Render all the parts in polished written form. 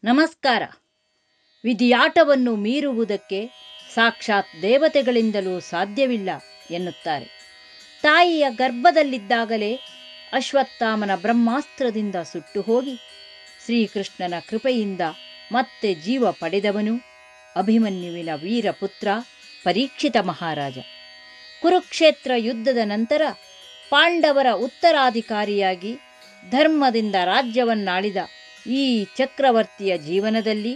ನಮಸ್ಕಾರ. ವಿಧಿಯಾಟವನ್ನು ಮೀರುವುದಕ್ಕೆ ಸಾಕ್ಷಾತ್ ದೇವತೆಗಳಿಂದಲೂ ಸಾಧ್ಯವಿಲ್ಲ ಎನ್ನುತ್ತಾರೆ. ತಾಯಿಯ ಗರ್ಭದಲ್ಲಿದ್ದಾಗಲೇ ಅಶ್ವತ್ಥಾಮನ ಬ್ರಹ್ಮಾಸ್ತ್ರದಿಂದ ಸುಟ್ಟು ಹೋಗಿ ಶ್ರೀಕೃಷ್ಣನ ಕೃಪೆಯಿಂದ ಮತ್ತೆ ಜೀವ ಪಡೆದವನು ಅಭಿಮನ್ಯುವಿನ ವೀರಪುತ್ರ ಪರೀಕ್ಷಿತ ಮಹಾರಾಜ. ಕುರುಕ್ಷೇತ್ರ ಯುದ್ಧದ ನಂತರ ಪಾಂಡವರ ಉತ್ತರಾಧಿಕಾರಿಯಾಗಿ ಧರ್ಮದಿಂದ ರಾಜ್ಯವನ್ನಾಳಿದ ಈ ಚಕ್ರವರ್ತಿಯ ಜೀವನದಲ್ಲಿ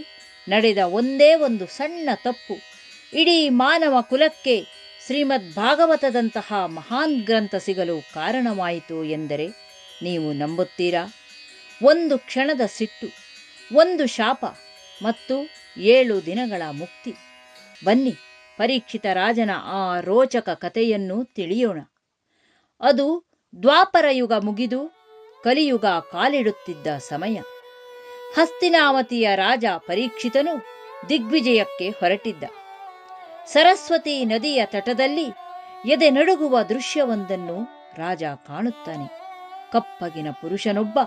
ನಡೆದ ಒಂದೇ ಒಂದು ಸಣ್ಣ ತಪ್ಪು ಇಡೀ ಮಾನವ ಕುಲಕ್ಕೆ ಶ್ರೀಮದ್ ಭಾಗವತದಂತಹ ಮಹಾನ್ ಗ್ರಂಥ ಸಿಗಲು ಕಾರಣವಾಯಿತು ಎಂದರೆ ನೀವು ನಂಬುತ್ತೀರಾ? ಒಂದು ಕ್ಷಣದ ಸಿಟ್ಟು, ಒಂದು ಶಾಪ ಮತ್ತು 7 ದಿನಗಳ ಮುಕ್ತಿ. ಬನ್ನಿ, ಪರೀಕ್ಷಿತ ರಾಜನ ಆ ರೋಚಕ ಕಥೆಯನ್ನು ತಿಳಿಯೋಣ. ಅದು ದ್ವಾಪರ ಯುಗ ಮುಗಿದು ಕಲಿಯುಗ ಕಾಲಿಡುತ್ತಿದ್ದ ಸಮಯ. ಹಸ್ತಿನಾವತಿಯ ರಾಜ ಪರೀಕ್ಷಿತನು ದಿಗ್ವಿಜಯಕ್ಕೆ ಹೊರಟಿದ್ದ. ಸರಸ್ವತಿ ನದಿಯ ತಟದಲ್ಲಿ ಎದೆ ನಡುಗುವ ದೃಶ್ಯವೊಂದನ್ನು ರಾಜ ಕಾಣುತ್ತಾನೆ. ಕಪ್ಪಗಿನ ಪುರುಷನೊಬ್ಬ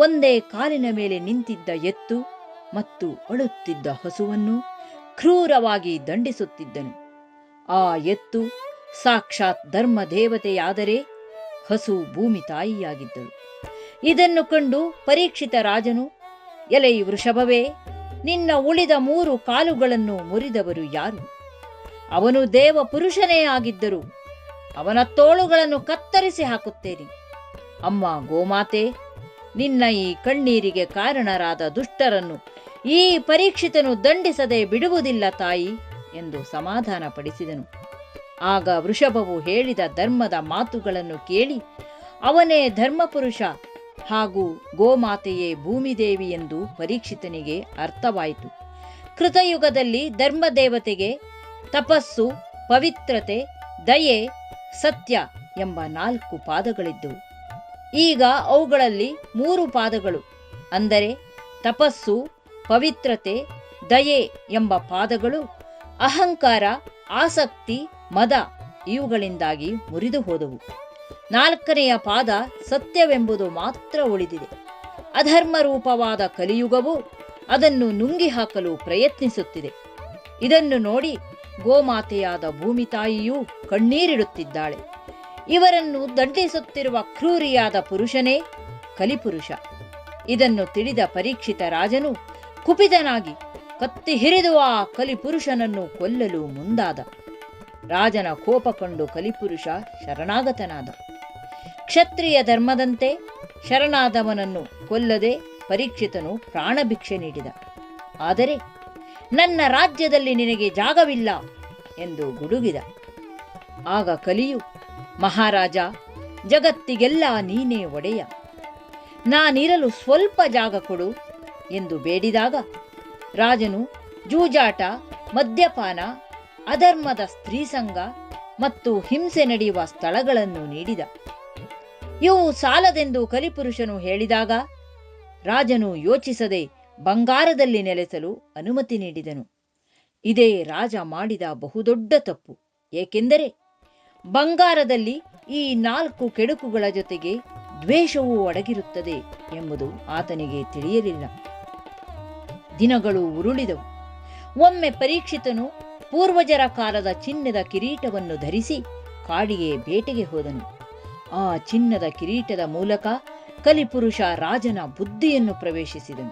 ಒಂದೇ ಕಾಲಿನ ಮೇಲೆ ನಿಂತಿದ್ದ ಎತ್ತು ಮತ್ತು ಅಳುತ್ತಿದ್ದ ಹಸುವನ್ನು ಕ್ರೂರವಾಗಿ ದಂಡಿಸುತ್ತಿದ್ದನು. ಆ ಎತ್ತು ಸಾಕ್ಷಾತ್ ಧರ್ಮ ದೇವತೆಯಾದರೆ ಹಸು ಭೂಮಿ ತಾಯಿಯಾಗಿದ್ದಳು. ಇದನ್ನು ಕಂಡು ಪರೀಕ್ಷಿತ ರಾಜನು, ಎಲೈ ವೃಷಭವೇ, ನಿನ್ನ ಉಳಿದ 3 ಕಾಲುಗಳನ್ನು ಮುರಿದವರು ಯಾರು? ಅವನು ದೇವ ಪುರುಷನೇ ಆಗಿದ್ದರು ಅವನ ತೋಳುಗಳನ್ನು ಕತ್ತರಿಸಿ ಹಾಕುತ್ತೇನೆ. ಅಮ್ಮ ಗೋಮಾತೆ, ನಿನ್ನ ಈ ಕಣ್ಣೀರಿಗೆ ಕಾರಣರಾದ ದುಷ್ಟರನ್ನು ಈ ಪರೀಕ್ಷಿತನು ದಂಡಿಸದೆ ಬಿಡುವುದಿಲ್ಲ ತಾಯಿ ಎಂದು ಸಮಾಧಾನ ಪಡಿಸಿದನು. ಆಗ ವೃಷಭವು ಹೇಳಿದ ಧರ್ಮದ ಮಾತುಗಳನ್ನು ಕೇಳಿ ಅವನೇ ಧರ್ಮಪುರುಷ ಹಾಗೂ ಗೋಮಾತೆಯೇ ಭೂಮಿದೇವಿ ಎಂದು ಪರೀಕ್ಷಿತನಿಗೆ ಅರ್ಥವಾಯಿತು. ಕೃತಯುಗದಲ್ಲಿ ಧರ್ಮದೇವತೆಗೆ ತಪಸ್ಸು, ಪವಿತ್ರತೆ, ದಯೆ, ಸತ್ಯ ಎಂಬ 4 ಪಾದಗಳಿದ್ದವು. ಈಗ ಅವುಗಳಲ್ಲಿ 3 ಪಾದಗಳು, ಅಂದರೆ ತಪಸ್ಸು, ಪವಿತ್ರತೆ, ದಯೆ ಎಂಬ ಪಾದಗಳು ಅಹಂಕಾರ, ಆಸಕ್ತಿ, ಮದ ಇವುಗಳಿಂದಾಗಿ ಮುರಿದು ಹೋದವು. 4ನೆಯ ಪಾದ ಸತ್ಯವೆಂಬುದು ಮಾತ್ರ ಉಳಿದಿದೆ. ಅಧರ್ಮ ರೂಪವಾದ ಕಲಿಯುಗವು ಅದನ್ನು ನುಂಗಿ ಹಾಕಲು ಪ್ರಯತ್ನಿಸುತ್ತಿದೆ. ಇದನ್ನು ನೋಡಿ ಗೋಮಾತೆಯಾದ ಭೂಮಿ ತಾಯಿಯೂ ಕಣ್ಣೀರಿಡುತ್ತಿದ್ದಾಳೆ. ಇವರನ್ನು ದಂಡಿಸುತ್ತಿರುವ ಕ್ರೂರಿಯಾದ ಪುರುಷನೇ ಕಲಿಪುರುಷ. ಇದನ್ನು ತಿಳಿದ ಪರೀಕ್ಷಿತ ರಾಜನು ಕುಪಿತನಾಗಿ ಕತ್ತಿ ಹಿರಿದು ಆ ಕಲಿಪುರುಷನನ್ನು ಕೊಲ್ಲಲು ಮುಂದಾದ. ರಾಜನ ಕೋಪ ಕಂಡು ಕಲಿಪುರುಷ ಶರಣಾಗತನಾದ. ಕ್ಷತ್ರಿಯ ಧರ್ಮದಂತೆ ಶರಣಾದವನನ್ನು ಕೊಲ್ಲದೆ ಪರೀಕ್ಷಿತನು ಪ್ರಾಣಭಿಕ್ಷೆ ನೀಡಿದ. ಆದರೆ ನನ್ನ ರಾಜ್ಯದಲ್ಲಿ ನಿನಗೆ ಜಾಗವಿಲ್ಲ ಎಂದು ಗುಡುಗಿದ. ಆಗ ಕಲಿಯು, ಮಹಾರಾಜ, ಜಗತ್ತಿಗೆಲ್ಲ ನೀನೇ ಒಡೆಯ, ನಾನಿರಲು ಸ್ವಲ್ಪ ಜಾಗ ಕೊಡು ಎಂದು ಬೇಡಿದಾಗ ರಾಜನು ಜೂಜಾಟ, ಮದ್ಯಪಾನ, ಅಧರ್ಮದ ಸ್ತ್ರೀಸಂಗ ಮತ್ತು ಹಿಂಸೆ ನಡೆಯುವ ಸ್ಥಳಗಳನ್ನು ನೀಡಿದ. ಇವು ಸಾಲದೆಂದು ಕಲಿಪುರುಷನು ಹೇಳಿದಾಗ ರಾಜನು ಯೋಚಿಸದೆ ಬಂಗಾರದಲ್ಲಿ ನೆಲೆಸಲು ಅನುಮತಿ ನೀಡಿದನು. ಇದೇ ರಾಜ ಮಾಡಿದ ಬಹುದೊಡ್ಡ ತಪ್ಪು. ಏಕೆಂದರೆ ಬಂಗಾರದಲ್ಲಿ ಈ 4 ಕೆಡುಕುಗಳ ಜೊತೆಗೆ ದ್ವೇಷವೂ ಅಡಗಿರುತ್ತದೆ ಎಂಬುದು ಆತನಿಗೆ ತಿಳಿಯಲಿಲ್ಲ. ದಿನಗಳು ಉರುಳಿದವು. ಒಮ್ಮೆ ಪರೀಕ್ಷಿತನು ಪೂರ್ವಜರ ಕಾಲದ ಚಿನ್ನದ ಕಿರೀಟವನ್ನು ಧರಿಸಿ ಕಾಡಿಗೆ ಬೇಟೆಗೆ ಹೋದನು. ಆ ಚಿನ್ನದ ಕಿರೀಟದ ಮೂಲಕ ಕಲಿಪುರುಷ ರಾಜನ ಬುದ್ಧಿಯನ್ನು ಪ್ರವೇಶಿಸಿದನು.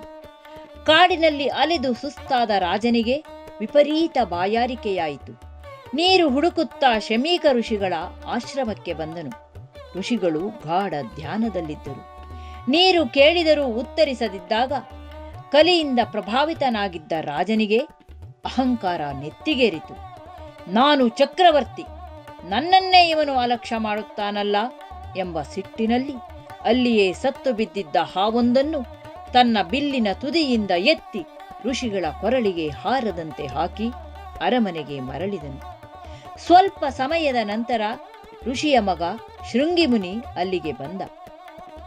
ಕಾಡಿನಲ್ಲಿ ಅಲೆದು ಸುಸ್ತಾದ ರಾಜನಿಗೆ ವಿಪರೀತ ಬಾಯಾರಿಕೆಯಾಯಿತು. ನೀರು ಹುಡುಕುತ್ತಾ ಶಮೀಕ ಋಷಿಗಳ ಆಶ್ರಮಕ್ಕೆ ಬಂದನು. ಋಷಿಗಳು ಗಾಢ ಧ್ಯಾನದಲ್ಲಿದ್ದರು. ನೀರು ಕೇಳಿದರೂ ಉತ್ತರಿಸದಿದ್ದಾಗ ಕಲಿಯಿಂದ ಪ್ರಭಾವಿತನಾಗಿದ್ದ ರಾಜನಿಗೆ ಅಹಂಕಾರ ನೆತ್ತಿಗೇರಿತು. ನಾನು ಚಕ್ರವರ್ತಿ, ನನ್ನನ್ನೇ ಇವನು ಅಲಕ್ಷ್ಯ ಮಾಡುತ್ತಾನಲ್ಲ ಎಂಬ ಸಿಟ್ಟಿನಲ್ಲಿ ಅಲ್ಲಿಯೇ ಸತ್ತು ಬಿದ್ದಿದ್ದ ಹಾವೊಂದನ್ನು ತನ್ನ ಬಿಲ್ಲಿನ ತುದಿಯಿಂದ ಎತ್ತಿ ಋಷಿಗಳ ಕೊರಳಿಗೆ ಹಾರದಂತೆ ಹಾಕಿ ಅರಮನೆಗೆ ಮರಳಿದನು. ಸ್ವಲ್ಪ ಸಮಯದ ನಂತರ ಋಷಿಯ ಮಗ ಶೃಂಗಿಮುನಿ ಅಲ್ಲಿಗೆ ಬಂದ.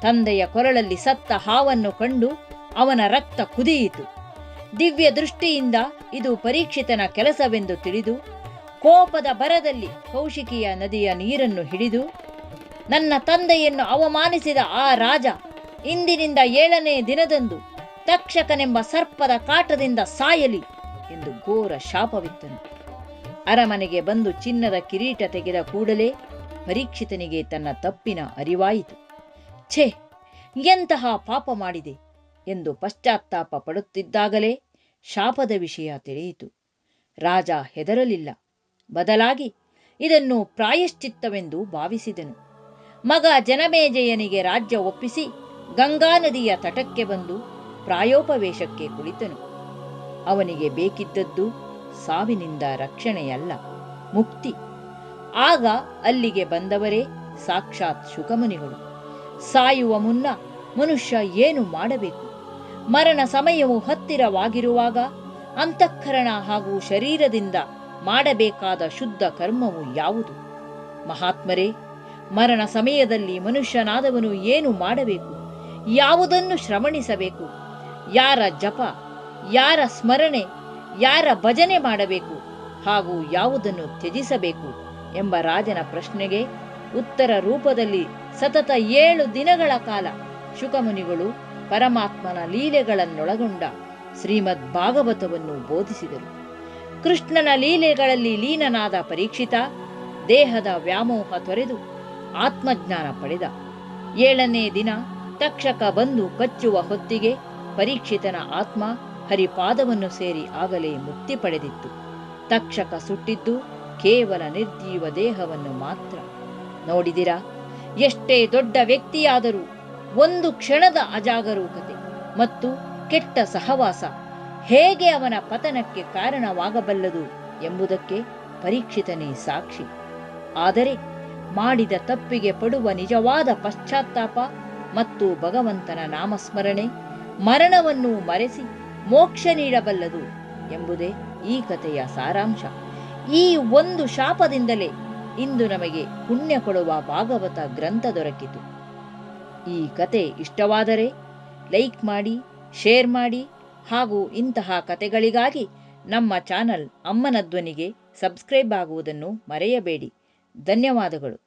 ತಂದೆಯ ಕೊರಳಲ್ಲಿ ಸತ್ತ ಹಾವನ್ನು ಕಂಡು ಅವನ ರಕ್ತ ಕುದಿಯಿತು. ದಿವ್ಯ ದೃಷ್ಟಿಯಿಂದ ಇದು ಪರೀಕ್ಷಿತನ ಕೆಲಸವೆಂದು ತಿಳಿದು ಕೋಪದ ಭರದಲ್ಲಿ ಕೌಶಿಕಿಯ ನದಿಯ ನೀರನ್ನು ಹಿಡಿದು, ನನ್ನ ತಂದೆಯನ್ನು ಅವಮಾನಿಸಿದ ಆ ರಾಜ ಇಂದಿನಿಂದ 7ನೇ ದಿನದಂದು ತಕ್ಷಕನೆಂಬ ಸರ್ಪದ ಕಾಟದಿಂದ ಸಾಯಲಿ ಎಂದು ಘೋರ ಶಾಪವಿತ್ತನು. ಅರಮನೆಗೆ ಬಂದು ಚಿನ್ನದ ಕಿರೀಟ ತೆಗೆದ ಕೂಡಲೇ ಪರೀಕ್ಷಿತನಿಗೆ ತನ್ನ ತಪ್ಪಿನ ಅರಿವಾಯಿತು. ಛೇ, ಎಂತಹ ಪಾಪ ಮಾಡಿದೆ ಎಂದು ಪಶ್ಚಾತ್ತಾಪ ಪಡುತ್ತಿದ್ದಾಗಲೇ ಶಾಪದ ವಿಷಯ ತಿಳಿಯಿತು. ರಾಜ ಹೆದರಲಿಲ್ಲ, ಬದಲಾಗಿ ಇದನ್ನು ಪ್ರಾಯಶ್ಚಿತ್ತವೆಂದು ಭಾವಿಸಿದನು. ಮಗ ಜನಮೇಜಯನಿಗೆ ರಾಜ್ಯ ಒಪ್ಪಿಸಿ ಗಂಗಾ ನದಿಯ ತಟಕ್ಕೆ ಬಂದು ಪ್ರಾಯೋಪವೇಶಕ್ಕೆ ಕುಳಿತನು. ಅವನಿಗೆ ಬೇಕಿದ್ದದ್ದು ಸಾವಿನಿಂದ ರಕ್ಷಣೆಯಲ್ಲ, ಮುಕ್ತಿ. ಆಗ ಅಲ್ಲಿಗೆ ಬಂದವರೇ ಸಾಕ್ಷಾತ್ ಶುಕಮುನಿಗಳು. ಸಾಯುವ ಮುನ್ನ ಮನುಷ್ಯ ಏನು ಮಾಡಬೇಕು? ಮರಣ ಸಮಯವು ಹತ್ತಿರವಾಗಿರುವಾಗ ಅಂತಃಕರಣ ಹಾಗೂ ಶರೀರದಿಂದ ಮಾಡಬೇಕಾದ ಶುದ್ಧ ಕರ್ಮವು ಯಾವುದು? ಮಹಾತ್ಮರೇ, ಮರಣ ಸಮಯದಲ್ಲಿ ಮನುಷ್ಯನಾದವನು ಏನು ಮಾಡಬೇಕು? ಯಾವುದನ್ನು ಶ್ರವಣಿಸಬೇಕು? ಯಾರ ಜಪ, ಯಾರ ಸ್ಮರಣೆ, ಯಾರ ಭಜನೆ ಮಾಡಬೇಕು ಹಾಗೂ ಯಾವುದನ್ನು ತ್ಯಜಿಸಬೇಕು ಎಂಬ ರಾಜನ ಪ್ರಶ್ನೆಗೆ ಉತ್ತರ ರೂಪದಲ್ಲಿ ಸತತ 7 ದಿನಗಳ ಕಾಲ ಶುಕಮುನಿಗಳು ಪರಮಾತ್ಮನ ಲೀಲೆಗಳನ್ನೊಳಗೊಂಡ ಶ್ರೀಮದ್ ಭಾಗವತವನ್ನು ಬೋಧಿಸಿದರು. ಕೃಷ್ಣನ ಲೀಲೆಗಳಲ್ಲಿ ಲೀನನಾದ ಪರೀಕ್ಷಿತ ದೇಹದ ವ್ಯಾಮೋಹ ತೊರೆದು ಆತ್ಮಜ್ಞಾನ ಪಡೆದ. 7ನೇ ದಿನ ತಕ್ಷಕ ಬಂದು ಕಚ್ಚುವ ಹೊತ್ತಿಗೆ ಪರೀಕ್ಷಿತನ ಆತ್ಮ ಹರಿಪಾದವನ್ನು ಸೇರಿ ಆಗಲೇ ಮುಕ್ತಿ ಪಡೆದಿತ್ತು. ತಕ್ಷಕ ಸುಟ್ಟಿದ್ದು ಕೇವಲ ನಿರ್ಜೀವ ದೇಹವನ್ನು ಮಾತ್ರ. ನೋಡಿದಿರಾ, ಎಷ್ಟೇ ದೊಡ್ಡ ವ್ಯಕ್ತಿಯಾದರೂ ಒಂದು ಕ್ಷಣದ ಅಜಾಗರೂಕತೆ ಮತ್ತು ಕೆಟ್ಟ ಸಹವಾಸ ಹೇಗೆ ಅವನ ಪತನಕ್ಕೆ ಕಾರಣವಾಗಬಲ್ಲದು ಎಂಬುದಕ್ಕೆ ಪರೀಕ್ಷಿತನೇ ಸಾಕ್ಷಿ. ಆದರೆ ಮಾಡಿದ ತಪ್ಪಿಗೆ ಪಡುವ ನಿಜವಾದ ಪಶ್ಚಾತ್ತಾಪ ಮತ್ತು ಭಗವಂತನ ನಾಮಸ್ಮರಣೆ ಮರಣವನ್ನು ಮರೆಸಿ ಮೋಕ್ಷ ನೀಡಬಲ್ಲದು ಎಂಬುದೇ ಈ ಕಥೆಯ ಸಾರಾಂಶ. ಈ ಒಂದು ಶಾಪದಿಂದಲೇ ಇಂದು ನಮಗೆ ಪುಣ್ಯ ಕೊಡುವ ಭಾಗವತ ಗ್ರಂಥ ದೊರಕಿತು. ಈ ಕತೆ ಇಷ್ಟವಾದರೆ ಲೈಕ್ ಮಾಡಿ, ಶೇರ್ ಮಾಡಿ ಹಾಗೂ ಇಂತಹ ಕತೆಗಳಿಗಾಗಿ ನಮ್ಮ ಚಾನಲ್ ಅಮ್ಮನ ಧ್ವನಿಗೆ ಸಬ್ಸ್ಕ್ರೈಬ್ ಆಗುವುದನ್ನು ಮರೆಯಬೇಡಿ. ಧನ್ಯವಾದಗಳು.